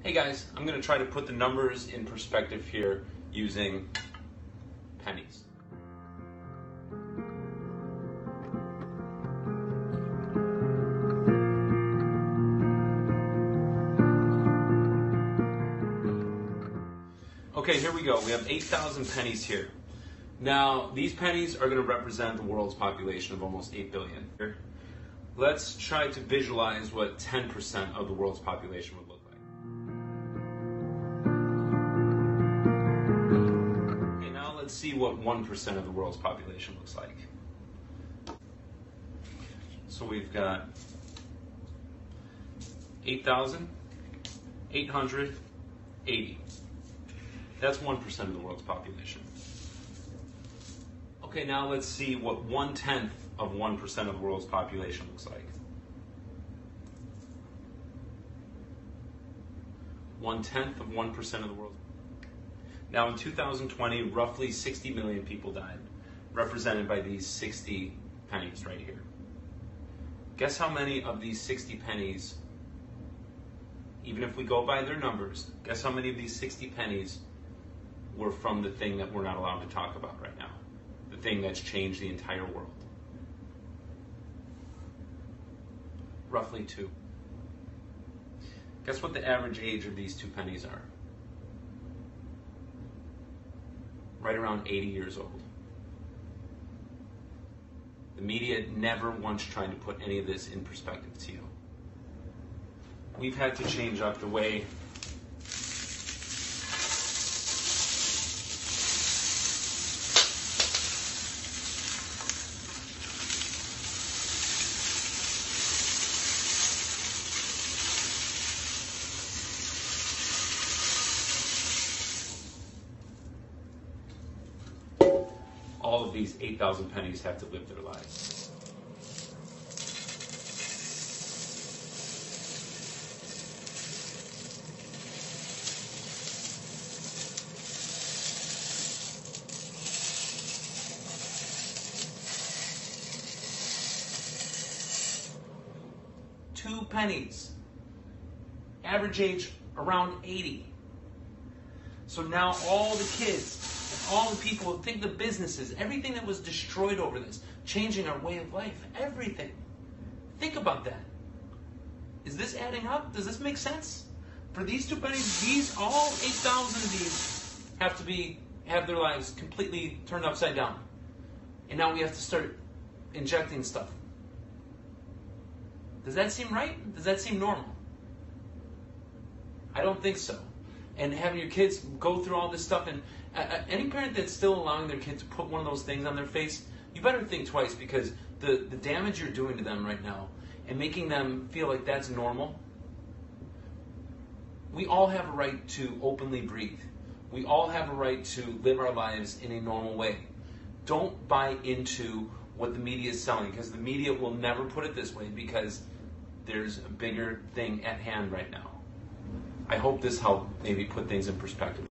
Hey guys, I'm going to try to put the numbers in perspective here using pennies. Okay, here we go. We have 8,000 pennies here. Now, these pennies are going to represent the world's population of almost 8 billion. Let's try to visualize what 10% of the world's population would look like. Okay, now let's see what 1% of the world's population looks like. So we've got 8,880. That's 1% of the world's population. Okay, now let's see what 1/10 of 1% of the world's population looks like. 1/10 of 1% of the world. Now in 2020, roughly 60 million people died, represented by these 60 pennies right here. Guess how many of these 60 pennies, even if we go by their numbers, guess how many of these 60 pennies were from the thing that we're not allowed to talk about right now? The thing that's changed the entire world. Roughly 2. Guess what the average age of these 2 pennies are? Right around 80 years old. The media never once tried to put any of this in perspective to you. We've had to change up the way all of these 8,000 pennies have to live their lives. Two pennies. Average age around 80. So now all the kids, all the people, think the businesses, everything that was destroyed over this, changing our way of life, everything. Think about that. Is this adding up? Does this make sense? For these 2 pennies, all 8,000 of these have their lives completely turned upside down. And now we have to start injecting stuff. Does that seem right? Does that seem normal? I don't think so. And having your kids go through all this stuff, and any parent that's still allowing their kid to put one of those things on their face, you better think twice, because the damage you're doing to them right now and making them feel like that's normal. We all have a right to openly breathe. We all have a right to live our lives in a normal way. Don't buy into what the media is selling, because the media will never put it this way, because there's a bigger thing at hand right now. I hope this helped maybe put things in perspective.